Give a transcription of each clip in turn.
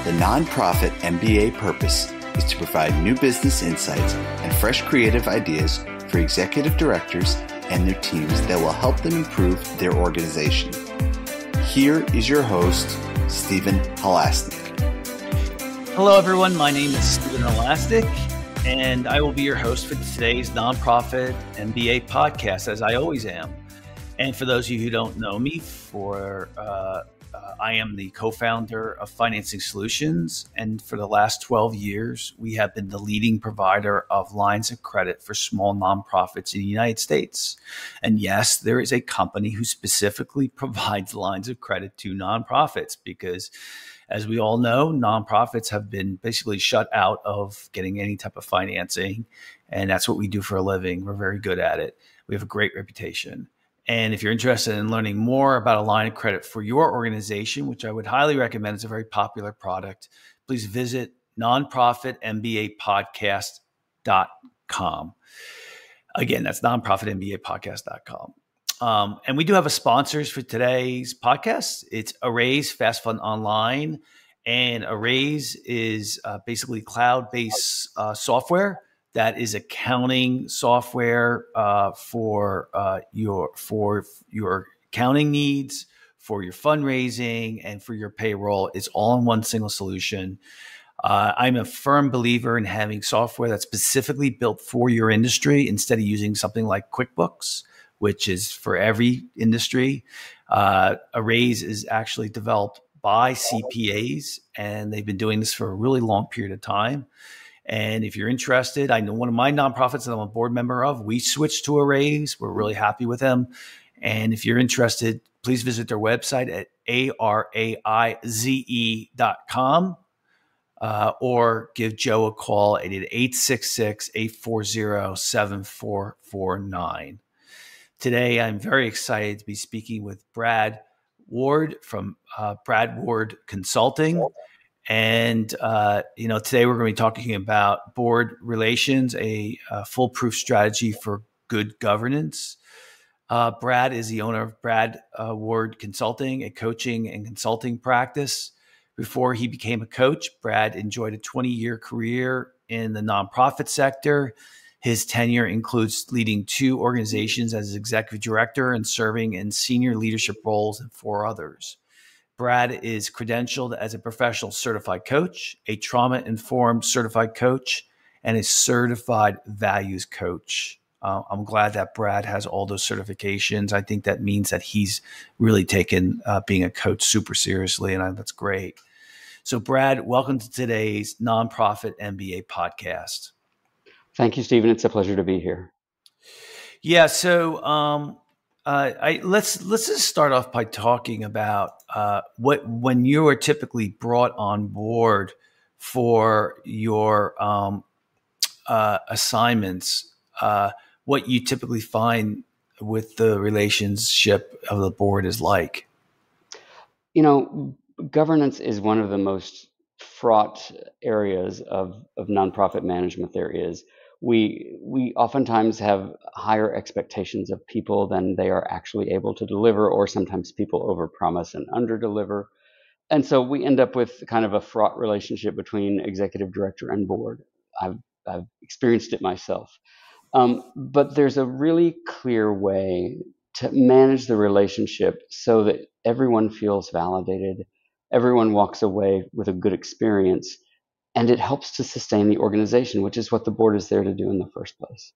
The nonprofit MBA purpose is to provide new business insights and fresh creative ideas for executive directors and their teams that will help them improve their organization. Here is your host, Stephen Halasnik. Hello, everyone. My name is Stephen Halasnik, and I will be your host for today's Nonprofit MBA podcast, as I always am. And for those of you who don't know me, I am the co-founder of Financing Solutions, and for the last 12 years, we have been the leading provider of lines of credit for small nonprofits in the United States. And yes, there is a company who specifically provides lines of credit to nonprofits because, as we all know, nonprofits have been basically shut out of getting any type of financing, and that's what we do for a living. We're very good at it. We have a great reputation. And if you're interested in learning more about a line of credit for your organization, which I would highly recommend, it's a very popular product, please visit nonprofitmbapodcast.com. Again, that's nonprofitmbapodcast.com. And we do have a sponsors for today's podcast. It's Arrays Fast Fund Online. And Arrays is basically cloud-based software that is accounting software for your accounting needs, for your fundraising, and for your payroll. It's all in one single solution. I'm a firm believer in having software that's specifically built for your industry instead of using something like QuickBooks, which is for every industry. Arrays is actually developed by CPAs, and they've been doing this for a really long period of time. And if you're interested, I know one of my nonprofits that I'm a board member of, we switched to Arrays. We're really happy with them. And if you're interested, please visit their website at araize.com or give Joe a call at 866-840-7449. Today, I'm very excited to be speaking with Brad Ward from Brad Ward Consulting. And, today we're going to be talking about board relations, a foolproof strategy for good governance. Brad is the owner of Brad Ward Consulting, a coaching and consulting practice. Before he became a coach, Brad enjoyed a 20-year career in the nonprofit sector. His tenure includes leading 2 organizations as executive director and serving in senior leadership roles in 4 others. Brad is credentialed as a professional certified coach, a trauma-informed certified coach, and a certified values coach. I'm glad that Brad has all those certifications. I think that means that he's really taken being a coach super seriously, and that's great. So, Brad, welcome to today's Nonprofit MBA podcast. Thank you, Stephen. It's a pleasure to be here. Yeah. So, let's just start off by talking about when you are typically brought on board for your assignments, what you typically find with the relationship of the board is like. Governance is one of the most fraught areas of nonprofit management there is. We oftentimes have higher expectations of people than they are actually able to deliver, or sometimes people overpromise and underdeliver. And so we end up with kind of a fraught relationship between executive director and board. I've experienced it myself. But there's a really clear way to manage the relationship so that everyone feels validated, everyone walks away with a good experience, and it helps to sustain the organization, which is what the board is there to do in the first place.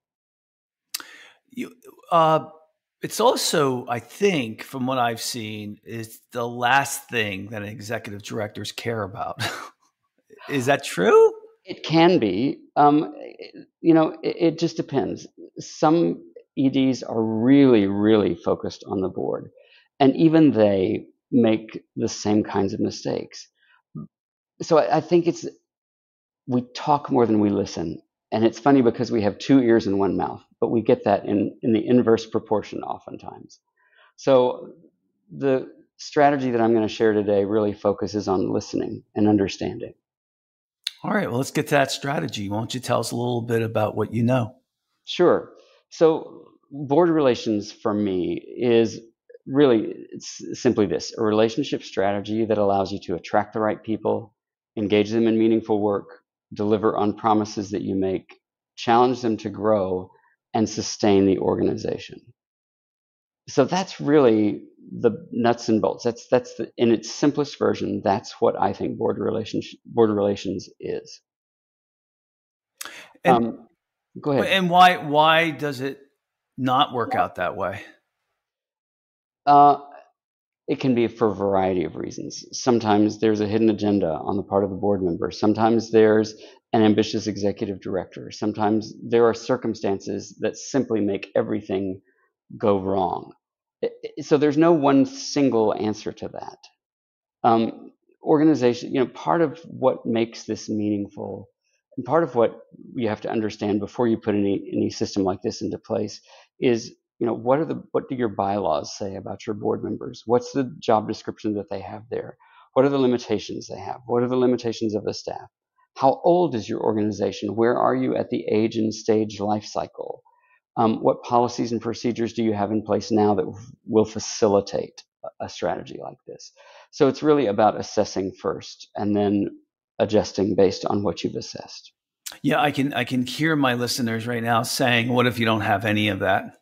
It's also, I think, from what I've seen, is the last thing that executive directors care about. Is that true? It can be. It just depends. Some EDs are really, really focused on the board, and even they make the same kinds of mistakes. So I think we talk more than we listen. And it's funny because we have 2 ears and 1 mouth, but we get that in the inverse proportion oftentimes. So the strategy that I'm going to share today really focuses on listening and understanding. All right, well, let's get to that strategy. Why don't you tell us a little bit about what you know? Sure. So board relations for me is really, it's simply this: a relationship strategy that allows you to attract the right people, engage them in meaningful work, deliver on promises that you make, challenge them to grow, and sustain the organization. So that's really the nuts and bolts. In its simplest version, that's what I think board relations is. And, go ahead. And why does it not work out that way? It can be for a variety of reasons. Sometimes there's a hidden agenda on the part of the board member. Sometimes there's an ambitious executive director. Sometimes there are circumstances that simply make everything go wrong. So there's no one single answer to that. Organization, part of what makes this meaningful, and part of what you have to understand before you put any system like this into place is, what do your bylaws say about your board members? What's the job description that they have there? What are the limitations they have? What are the limitations of the staff? How old is your organization? Where are you at the age and stage life cycle? What policies and procedures do you have in place now that will facilitate a strategy like this? So it's really about assessing first and then adjusting based on what you've assessed. Yeah, I can hear my listeners right now saying, what if you don't have any of that?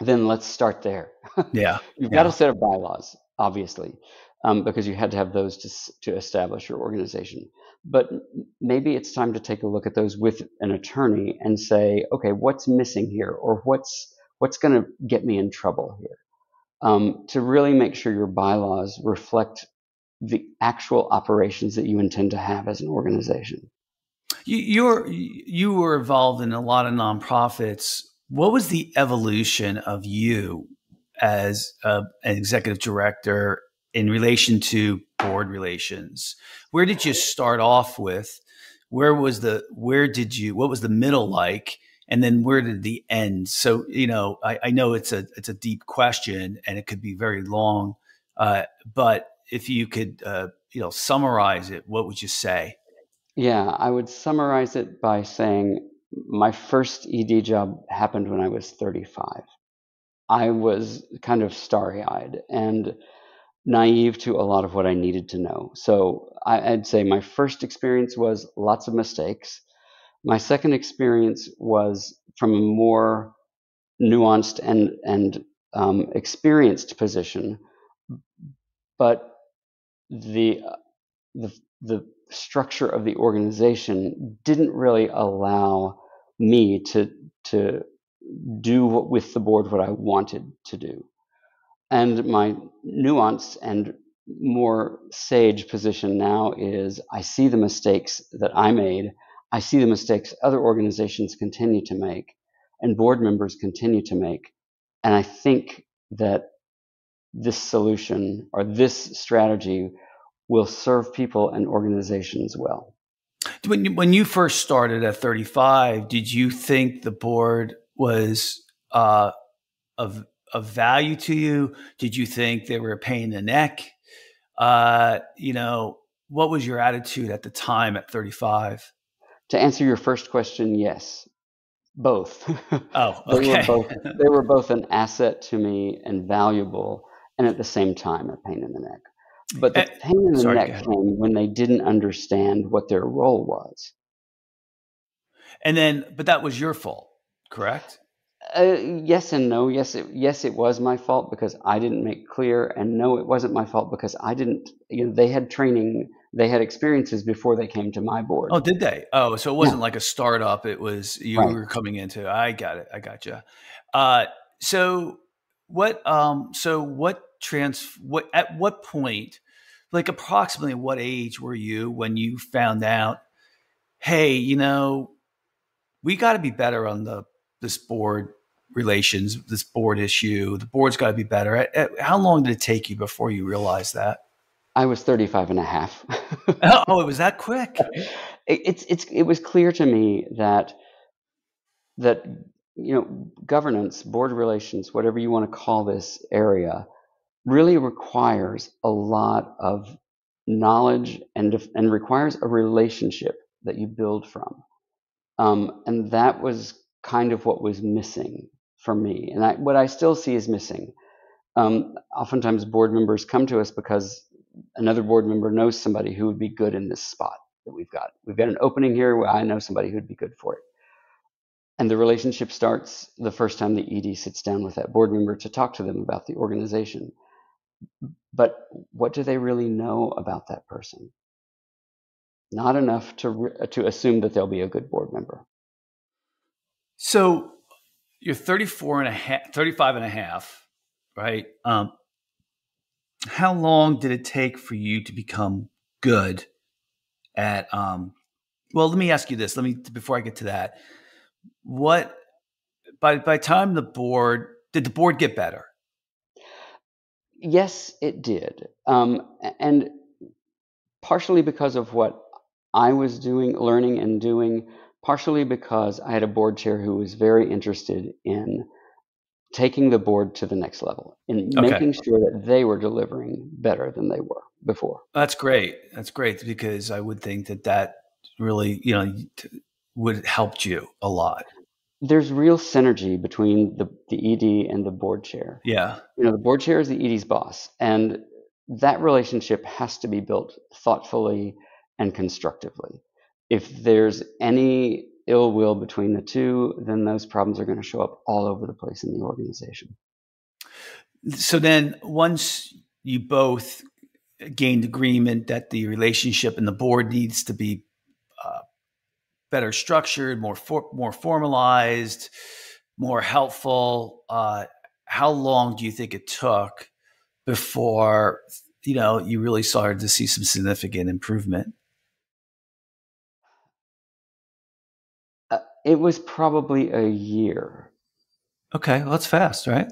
Then let's start there. Yeah. You've got a set of bylaws, obviously, because you had to have those to establish your organization. But maybe it's time to take a look at those with an attorney and say, okay, what's missing here, or what's going to get me in trouble here, to really make sure your bylaws reflect the actual operations that you intend to have as an organization. You were involved in a lot of nonprofits. What was the evolution of you as an executive director in relation to board relations? Where did you start off with? What was the middle like? And then where did the end? So, I know it's a deep question and it could be very long. But if you could, summarize it, what would you say? Yeah, I would summarize it by saying my first ED job happened when I was 35. I was kind of starry-eyed and naive to a lot of what I needed to know. So I'd say my first experience was lots of mistakes. My second experience was from a more nuanced and experienced position, but the structure of the organization didn't really allow me to do with the board what I wanted to do. And my nuanced and more sage position now is I see the mistakes that I made. I see the mistakes other organizations continue to make and board members continue to make. And I think that this solution or this strategy will serve people and organizations well. When you first started at 35, did you think the board was of value to you? Did you think they were a pain in the neck? What was your attitude at the time at 35? To answer your first question, yes, both. Oh, okay. They were both an asset to me and valuable, and at the same time, a pain in the neck. But the pain in the neck came when they didn't understand what their role was. But that was your fault, correct? Yes and no. Yes, it was my fault because I didn't make clear, and no, it wasn't my fault because I didn't. They had training, they had experiences before they came to my board. Oh, did they? Oh, so it wasn't like a startup. It was you were coming into. I got it. I got you. At what point, like approximately what age were you when you found out, hey, we got to be better on this board relations, this board issue. The board's got to be better. How long did it take you before you realized that? I was 35 and a half. Oh, it was that quick. It was clear to me that governance, board relations, whatever you want to call this area, really requires a lot of knowledge and requires a relationship that you build from. And that was kind of what was missing for me. And what I still see is missing. Oftentimes board members come to us because another board member knows somebody who would be good in this spot that we've got. We've got an opening here where I know somebody who'd be good for it. And the relationship starts the first time the ED sits down with that board member to talk to them about the organization. But what do they really know about that person? Not enough to assume that they'll be a good board member. So you're 34 and a half, 35 and a half, right? How long did it take for you to become good at, well, let me ask you this. Before I get to that, by time did the board get better? Yes, it did. And partially because of what I was doing, learning and doing, partially because I had a board chair who was very interested in taking the board to the next level, in making sure that they were delivering better than they were before. That's great. That's great, because I would think that really, would have helped you a lot. There's real synergy between the ED and the board chair. Yeah. The board chair is the ED's boss, and that relationship has to be built thoughtfully and constructively. If there's any ill will between the two, then those problems are going to show up all over the place in the organization. So then once you both gained agreement that the relationship and the board needs to be better structured, more formalized, more helpful, how long do you think it took before you really started to see some significant improvement? It was probably a year. Okay, well, that's fast, right?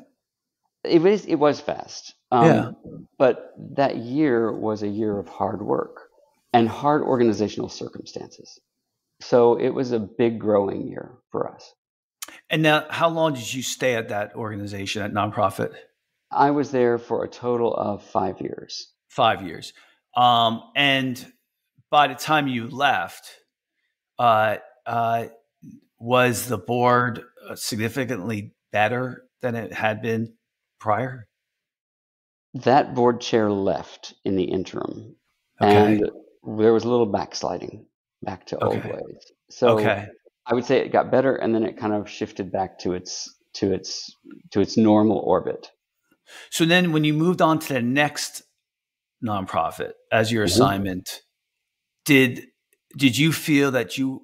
It was fast. Yeah. But that year was a year of hard work and hard organizational circumstances. So it was a big growing year for us. And now, how long did you stay at that organization, at nonprofit? I was there for a total of 5 years. 5 years. And by the time you left, was the board significantly better than it had been prior? That board chair left in the interim. Okay. And there was a little backsliding back to old ways. So I would say it got better, and then it kind of shifted back to its normal orbit. So then when you moved on to the next nonprofit as your assignment, did you feel that you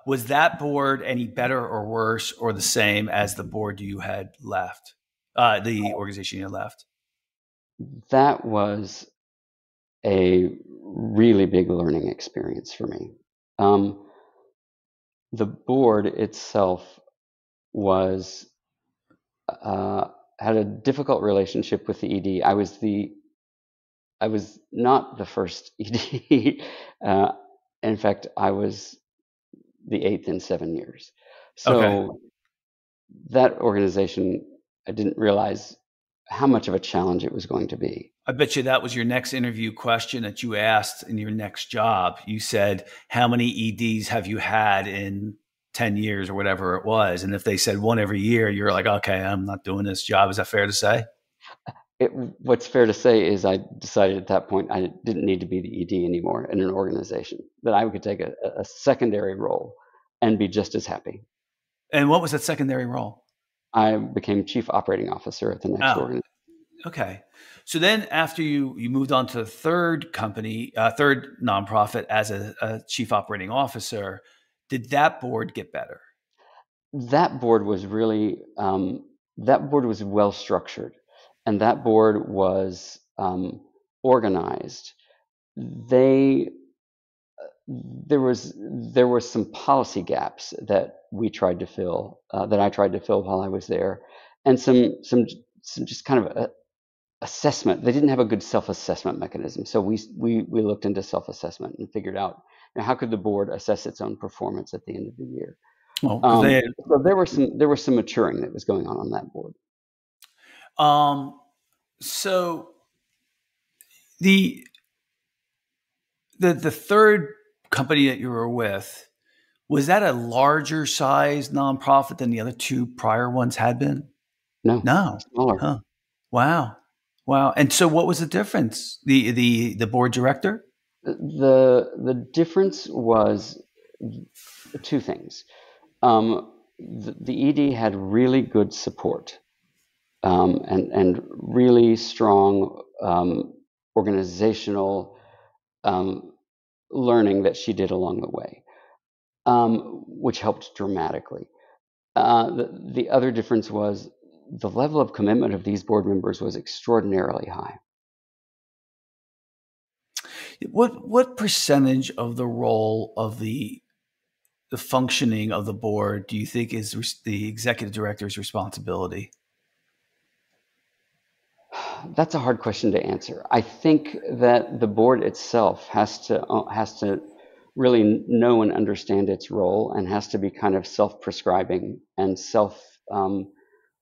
was that board any better or worse or the same as the board you had left, the organization you had left? That was a really big learning experience for me. The board itself had a difficult relationship with the ED. I was not the first ED. In fact, I was the 8th in 7 years. So that organization, I didn't realize how much of a challenge it was going to be. I bet you that was your next interview question that you asked in your next job. You said, how many EDs have you had in 10 years or whatever it was? And if they said one every year, you're like, okay, I'm not doing this job. Is that fair to say? What's fair to say is I decided at that point I didn't need to be the ED anymore in an organization, that I could take a secondary role and be just as happy. And what was that secondary role? I became chief operating officer at the next organization. Okay. So then after you moved on to the third company, third nonprofit as a chief operating officer, did that board get better? That board was really, well structured, and that board was organized. There were some policy gaps that we tried to fill, that I tried to fill while I was there, and some just kind of assessment. They didn't have a good self-assessment mechanism, so we looked into self-assessment and figured out how could the board assess its own performance at the end of the year. Well, so there was some maturing that was going on that board. So the third company that you were with, was that a larger size nonprofit than the other two prior ones had been? No. No. Smaller. Huh. Wow. Wow. And so what was the difference? The board director? The difference was two things. The ED had really good support, and really strong organizational learning that she did along the way, which helped dramatically. The other difference was the level of commitment of these board members was extraordinarily high. What percentage of the role of the functioning of the board do you think is the executive director's responsibility? That's a hard question to answer. I think that the board itself has to really know and understand its role, and has to be kind of self-prescribing and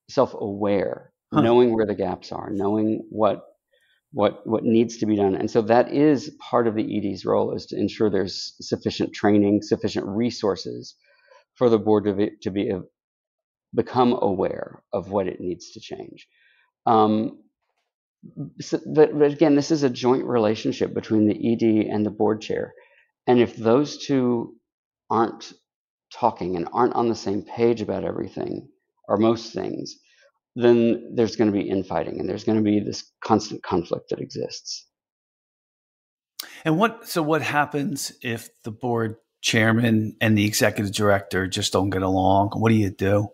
self-aware, knowing where the gaps are, knowing what needs to be done. And so that is part of the ED's role, is to ensure there's sufficient training, sufficient resources for the board to become aware of what it needs to change. But again, this is a joint relationship between the ED and the board chair. And if those two aren't talking and aren't on the same page about everything, or most things, then there's going to be infighting, and there's going to be this constant conflict that exists. And what happens if the board chairman and the executive director just don't get along? What do you do?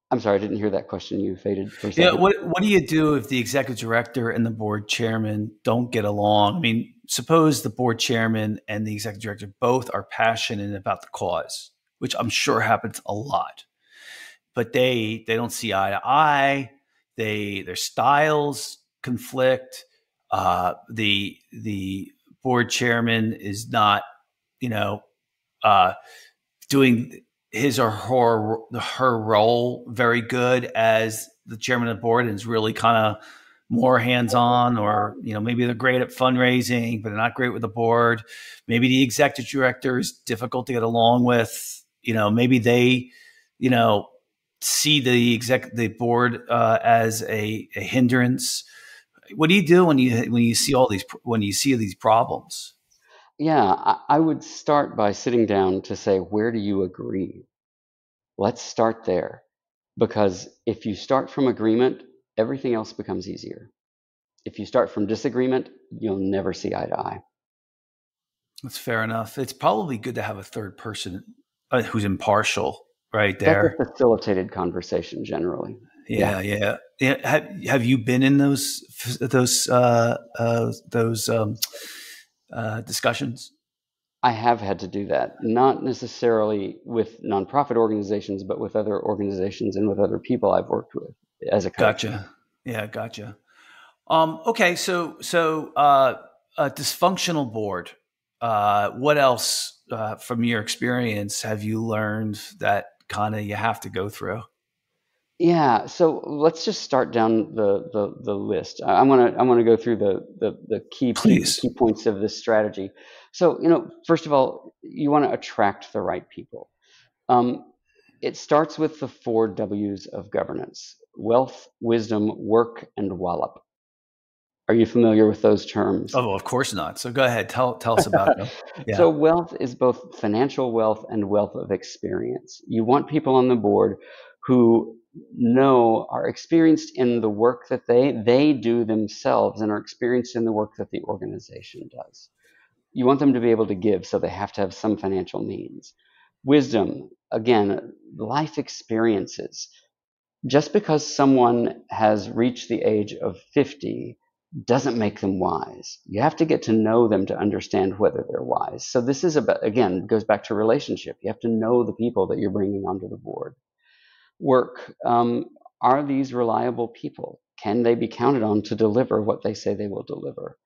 I'm sorry, I didn't hear that question. You faded for a second. Yeah, what do you do if the executive director and the board chairman don't get along? I mean, suppose the board chairman and the executive director both are passionate about the cause, which I'm sure happens a lot, but they don't see eye to eye. Their styles conflict. The board chairman is not, doing his or her role very good as the chairman of the board, and is really kind of more hands-on, or maybe they're great at fundraising but they're not great with the board. Maybe the executive director is difficult to get along with. Maybe they see the board as a hindrance. What do you do when you see these problems? Yeah, I would start by sitting down to say, where do you agree? Let's start there. Because if you start from agreement, everything else becomes easier. If you start from disagreement, you'll never see eye to eye. That's fair enough. It's probably good to have a third person who's impartial right there. That's a facilitated conversation generally. Yeah. Have you been in those discussions? I have had to do that, not necessarily with nonprofit organizations, but with other organizations and with other people I've worked with as a coach. Gotcha. Yeah, gotcha. Okay, so a dysfunctional board. What else from your experience have you learned that kind of you have to go through? Yeah, so let's just start down the list. I want to go through the key points of this strategy. So, first of all, you want to attract the right people. It starts with the 4 W's of governance: wealth, wisdom, work, and wallop. Are you familiar with those terms? Oh, of course not. So go ahead, tell us about them. Yeah. So wealth is both financial wealth and wealth of experience. You want people on the board who are experienced in the work that they do themselves, and are experienced in the work that the organization does. You want them to be able to give, so they have to have some financial means. Wisdom, again, life experiences. Just because someone has reached the age of 50 doesn't make them wise. You have to get to know them to understand whether they're wise. So this is goes back to relationship. You have to know the people that you're bringing onto the board. Work. Are these reliable people? Can they be counted on to deliver what they say they will deliver?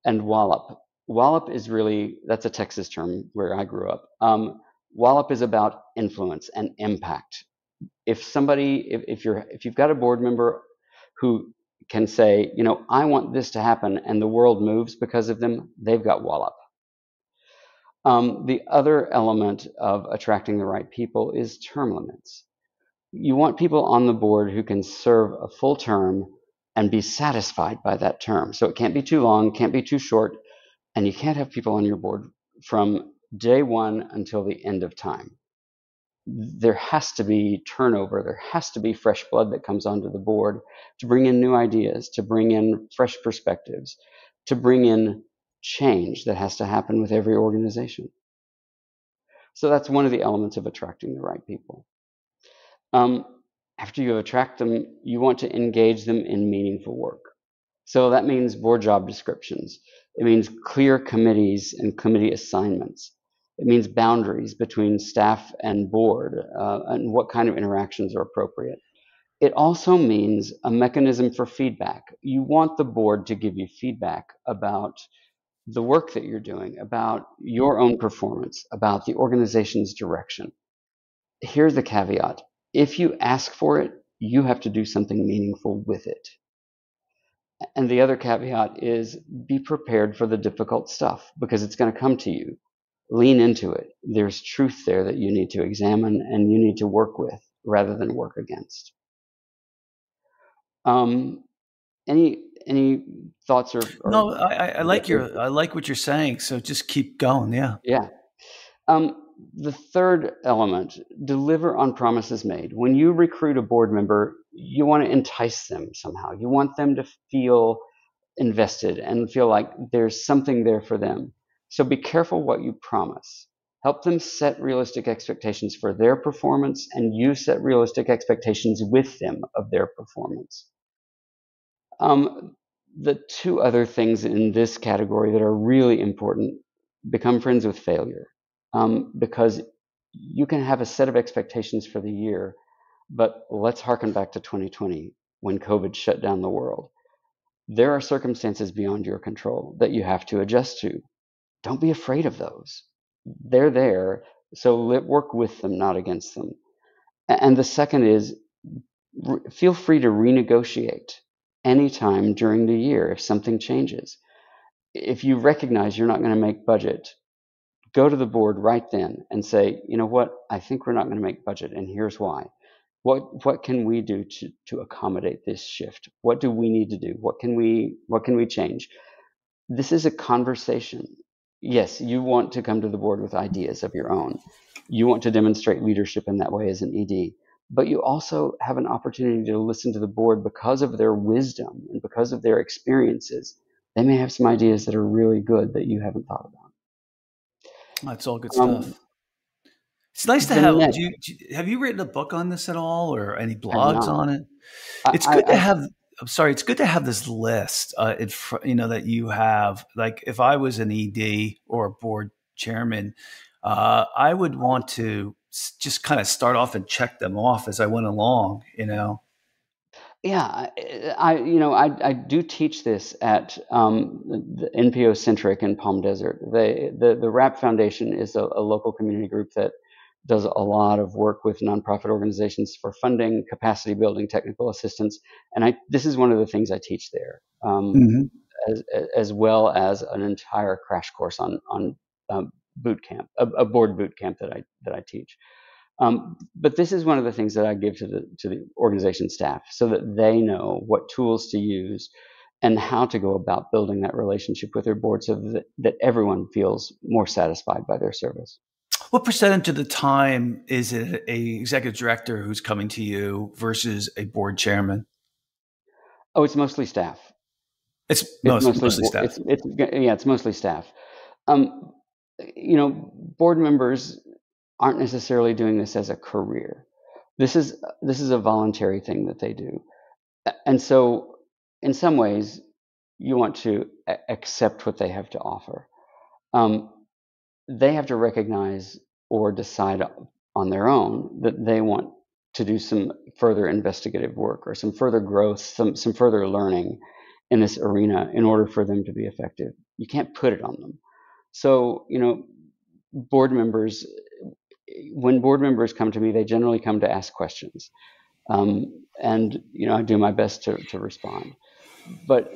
And wallop. Wallop is really, that's a Texas term where I grew up. Wallop is about influence and impact. If you've got a board member who can say, I want this to happen, and the world moves because of them, they've got wallop. The other element of attracting the right people is term limits. You want people on the board who can serve a full term and be satisfied by that term. So it can't be too long, can't be too short, and you can't have people on your board from day one until the end of time. There has to be turnover. There has to be fresh blood that comes onto the board to bring in new ideas, to bring in fresh perspectives, to bring in change that has to happen with every organization. So that's one of the elements of attracting the right people. After you attract them, you want to engage them in meaningful work. So that means board job descriptions. It means clear committees and committee assignments. It means boundaries between staff and board, and what kind of interactions are appropriate. It also means a mechanism for feedback. You want the board to give you feedback about the work that you're doing, about your own performance, about the organization's direction. Here's the caveat. If you ask for it, you have to do something meaningful with it. And the other caveat is be prepared for the difficult stuff because it's going to come to you. Lean into it. There's truth there that you need to examine and you need to work with rather than work against. Any thoughts or No, I like I like what you're saying. So just keep going. Yeah. Yeah. The third element, deliver on promises made. When you recruit a board member, you want to entice them somehow. You want them to feel invested and feel like there's something there for them. So be careful what you promise. Help them set realistic expectations for their performance, and you set realistic expectations with them of their performance. The two other things in this category that are really important, become friends with failure. Because you can have a set of expectations for the year, but let's harken back to 2020 when COVID shut down the world. There are circumstances beyond your control that you have to adjust to. Don't be afraid of those. They're there, so work with them, not against them. And the second is feel free to renegotiate anytime during the year if something changes. If you recognize you're not going to make budget, go to the board right then and say, you know what, I think we're not going to make budget, and here's why. What can we do to accommodate this shift? What do we need to do? What can we change? This is a conversation. Yes, you want to come to the board with ideas of your own. You want to demonstrate leadership in that way as an ED. But you also have an opportunity to listen to the board because of their wisdom and because of their experiences. They may have some ideas that are really good that you haven't thought about. That's all good stuff. It's nice to have. Have you written a book on this at all, or any blogs on it? It's good to have. I'm sorry. It's good to have this list. That you have. Like, if I was an ED or a board chairman, I would want to just kind of start off and check them off as I went along. Yeah, I do teach this at the NPO Centric in Palm Desert. The RAP Foundation is a local community group that does a lot of work with nonprofit organizations for funding, capacity building, technical assistance, and this is one of the things I teach there, as well as an entire crash course on boot camp, a board boot camp that I teach. But this is one of the things that I give to the organization staff so that they know what tools to use and how to go about building that relationship with their board so that everyone feels more satisfied by their service. What percentage of the time is it a executive director who's coming to you versus a board chairman? Oh, it's mostly staff. It's mostly staff. It's mostly staff. Board members aren't necessarily doing this as a career. This is a voluntary thing that they do. And so in some ways, you want to accept what they have to offer. They have to recognize or decide on their own that they want to do some further investigative work or some further growth, some further learning in this arena in order for them to be effective. You can't put it on them. So, board members, when board members come to me, they generally come to ask questions. And I do my best to respond. But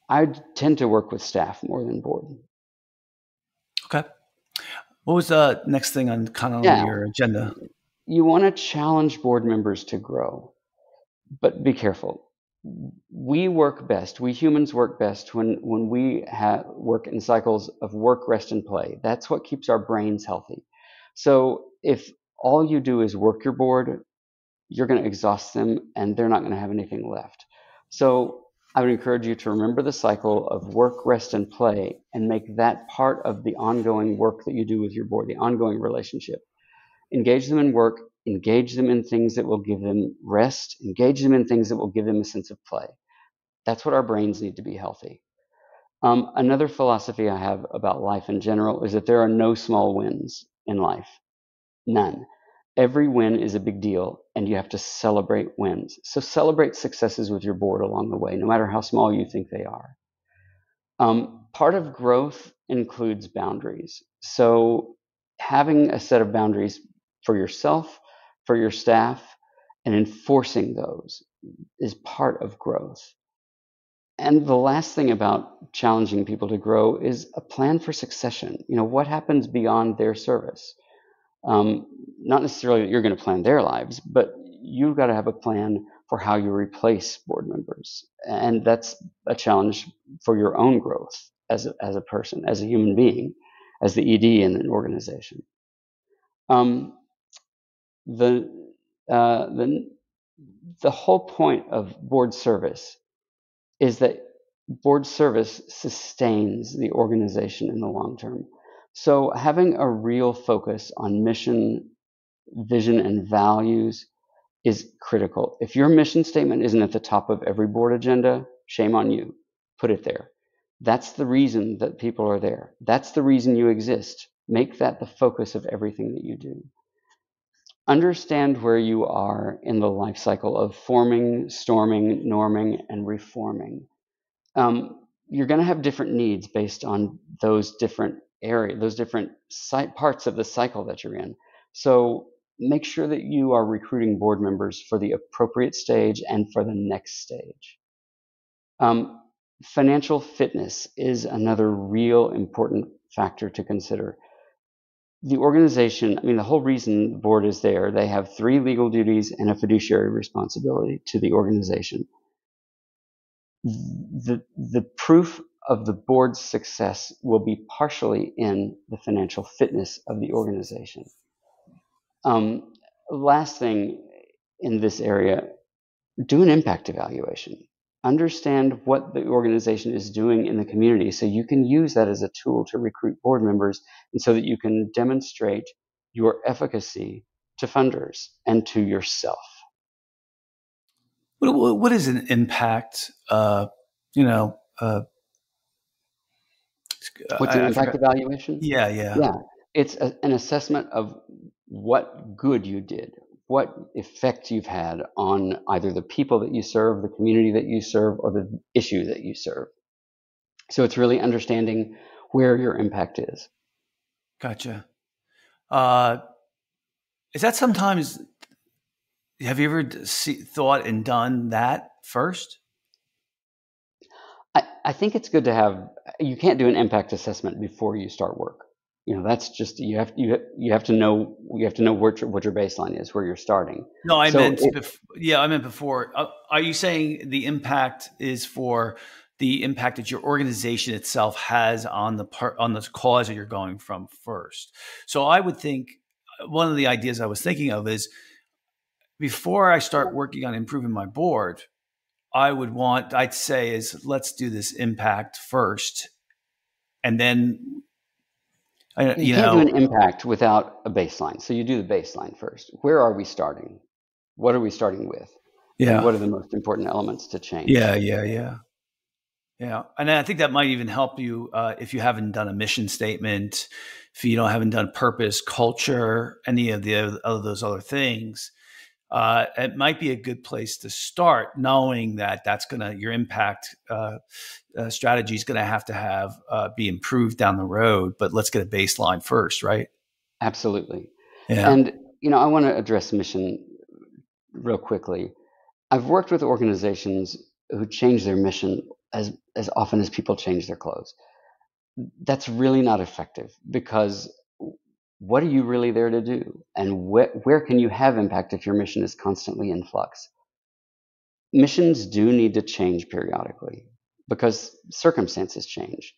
I tend to work with staff more than board. Okay. What was the next thing on kind of your agenda? You want to challenge board members to grow, but be careful. we work best, we humans work best when we work in cycles of work, rest, and play. That's what keeps our brains healthy. So if all you do is work your board, you're going to exhaust them and they're not going to have anything left. So I would encourage you to remember the cycle of work, rest, and play and make that part of the ongoing work that you do with your board, the ongoing relationship. Engage them in work, engage them in things that will give them rest, engage them in things that will give them a sense of play. That's what our brains need to be healthy. Another philosophy I have about life in general is that there are no small wins in life. None. Every win is a big deal, and you have to celebrate wins. So celebrate successes with your board along the way, no matter how small you think they are. Part of growth includes boundaries. So having a set of boundaries for yourself, for your staff, and enforcing those is part of growth. And the last thing about challenging people to grow is a plan for succession. What happens beyond their service? Not necessarily that you're going to plan their lives, but you've got to have a plan for how you replace board members. And that's a challenge for your own growth as a person, as a human being, as the ED in an organization. The whole point of board service is that board service sustains the organization in the long term. So having a real focus on mission, vision, and values is critical. If your mission statement isn't at the top of every board agenda, shame on you. Put it there. That's the reason that people are there. That's the reason you exist. Make that the focus of everything that you do. Understand where you are in the life cycle of forming, storming, norming, and reforming. You're going to have different needs based on those different areas, those different parts of the cycle that you're in. So make sure that you are recruiting board members for the appropriate stage and for the next stage. Financial fitness is another real important factor to consider. The organization, the whole reason the board is there, they have 3 legal duties and a fiduciary responsibility to the organization. The proof of the board's success will be partially in the financial fitness of the organization. Last thing in this area, do an impact evaluation. Understand what the organization is doing in the community so you can use that as a tool to recruit board members and so that you can demonstrate your efficacy to funders and to yourself. What is an impact? What's an impact evaluation? Yeah. It's an assessment of what good you did, what effect you've had on either the people that you serve, the community that you serve, or the issue that you serve. So it's really understanding where your impact is. Gotcha. Is that sometimes, have you ever thought and done that first? I think it's good to have, you can't do an impact assessment before you start work. That's just, you have to know what your baseline is, where you're starting. No, I meant before. Are you saying the impact is for the impact that your organization itself has on the cause that you're going from first? So I would think one of the ideas I was thinking of is before I start working on improving my board, I'd say is let's do this impact first, and then. You can't do an impact without a baseline. So you do the baseline first. Where are we starting? What are we starting with? Yeah. And what are the most important elements to change? Yeah. And I think that might even help you if you haven't done a mission statement, if you haven't done purpose, culture, any of those other things. It might be a good place to start, knowing that your impact strategy is going to have be improved down the road. But let's get a baseline first, right? Absolutely. Yeah. And I want to address mission real quickly. I've worked with organizations who change their mission as often as people change their clothes. That's really not effective, because what are you really there to do? And where can you have impact if your mission is constantly in flux? missions do need to change periodically because circumstances change.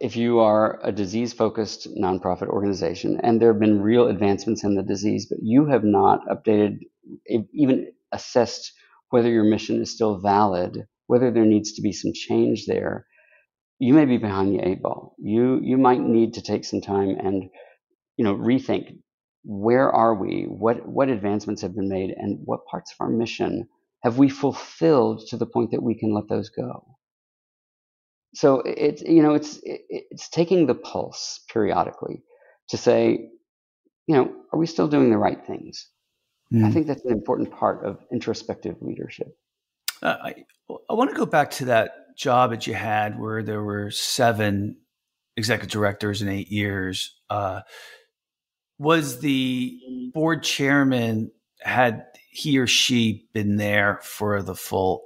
If you are a disease-focused nonprofit organization and there have been real advancements in the disease, but you have not updated, even assessed whether your mission is still valid, whether there needs to be some change there, you may be behind the eight ball. You might need to take some time and rethink, where are we? What advancements have been made, and what parts of our mission have we fulfilled to the point that we can let those go? So it's taking the pulse periodically to say, are we still doing the right things? I think that's an important part of introspective leadership. I want to go back to that job that you had where there were 7 executive directors in 8 years. Was the board chairman, had he or she been there for the full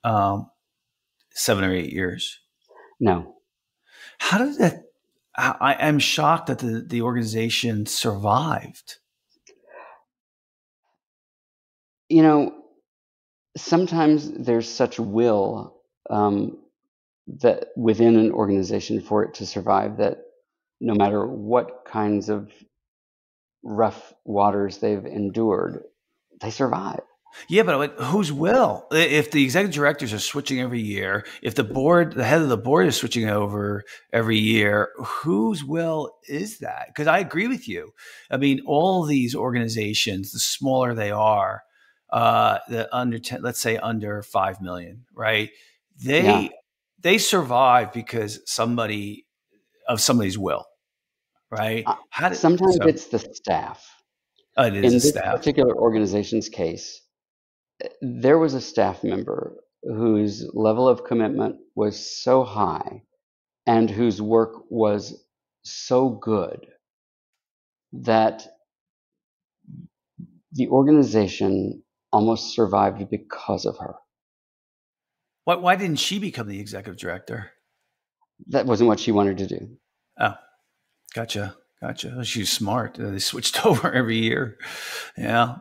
7 or 8 years? No. How did that? I'm shocked that the organization survived. Sometimes there's such will that within an organization for it to survive, that no matter what kinds of rough waters they've endured, they survive. Yeah, but whose will? If the executive directors are switching every year, if the head of the board is switching over every year, whose will is that? Because I agree with you. I mean, all these organizations, the smaller they are, the under 10, let's say under 5 million, right? They survive because somebody's will, right? Sometimes it's the staff. It is in this staff. particular organization's case, there was a staff member whose level of commitment was so high and whose work was so good that the organization almost survived because of her. Why didn't she become the executive director? That wasn't what she wanted to do. Oh, gotcha. She's smart. They switched over every year. Yeah.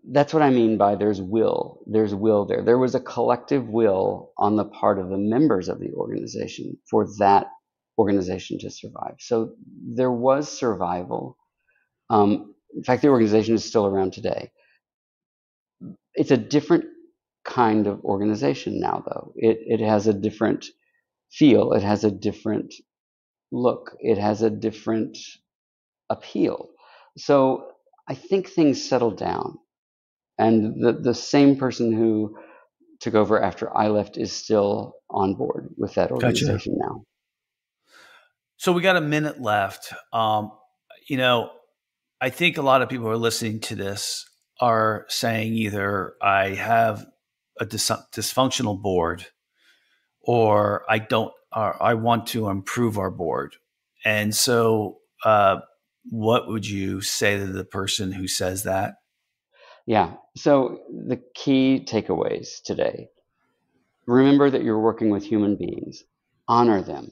That's what I mean by there's will. There's will there. There was a collective will on the part of the members of the organization for that organization to survive. So there was survival. In fact, the organization is still around today. It's a different kind of organization now, though. It has a different feel. It has a different look. It has a different appeal. So I think things settled down, and the same person who took over after I left is still on board with that organization now. So we got a minute left. I think a lot of people who are listening to this are saying either I have a dysfunctional board, or I want to improve our board. And so, what would you say to the person who says that? Yeah. So the key takeaways today: remember that you're working with human beings. Honor them.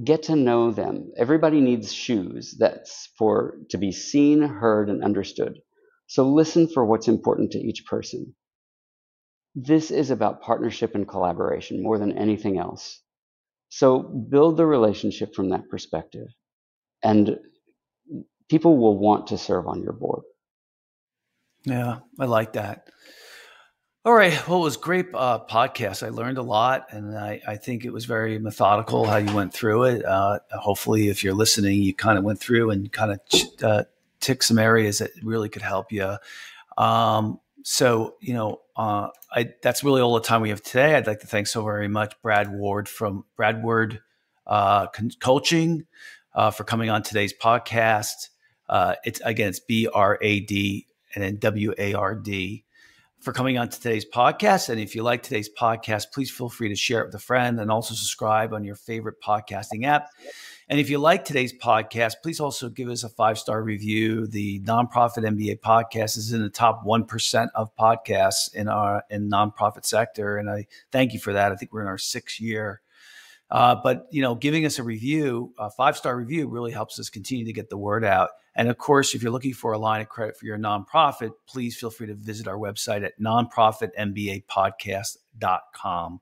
Get to know them. Everybody needs shoes. That's to be seen, heard, and understood. So listen for what's important to each person. This is about partnership and collaboration more than anything else. So build the relationship from that perspective, and people will want to serve on your board. Yeah, I like that. All right. Well, it was a great podcast. I learned a lot, and I think it was very methodical how you went through it. Hopefully, if you're listening, you kind of went through and kind of tick some areas that really could help you. That's really all the time we have today. I'd like to thank so very much Brad Ward from Brad Ward Coaching for coming on today's podcast. It's BRAD and then WARD for coming on today's podcast. And if you like today's podcast, please feel free to share it with a friend, and also subscribe on your favorite podcasting app. And if you like today's podcast, please also give us a 5-star review. The Nonprofit MBA podcast is in the top 1% of podcasts in nonprofit sector. And I thank you for that. I think we're in our 6th year. But, giving us a review, a 5-star review, really helps us continue to get the word out. And of course, if you're looking for a line of credit for your nonprofit, please feel free to visit our website at nonprofitmbapodcast.com.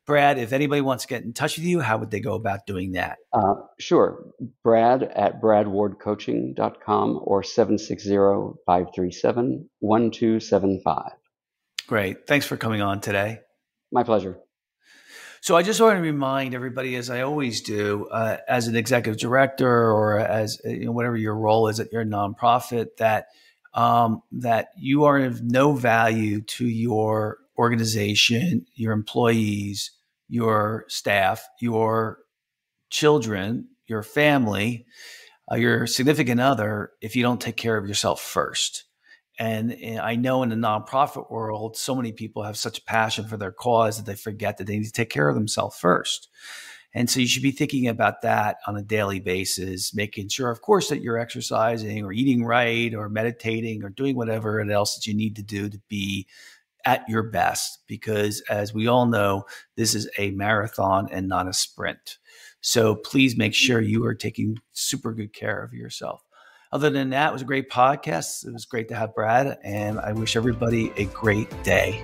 Brad, if anybody wants to get in touch with you, how would they go about doing that? Sure. Brad at bradwardcoaching.com or 760-537-1275. Great. Thanks for coming on today. My pleasure. So I just want to remind everybody, as I always do, as an executive director or as whatever your role is at your nonprofit, that you are of no value to your organization, your employees, your staff, your children, your family, your significant other, if you don't take care of yourself first. And I know in the nonprofit world, so many people have such a passion for their cause that they forget that they need to take care of themselves first. And so you should be thinking about that on a daily basis, making sure, of course, that you're exercising or eating right or meditating or doing whatever else that you need to do to be at your best. Because as we all know, this is a marathon and not a sprint. So please make sure you are taking super good care of yourself. Other than that, it was a great podcast. It was great to have Brad, and I wish everybody a great day.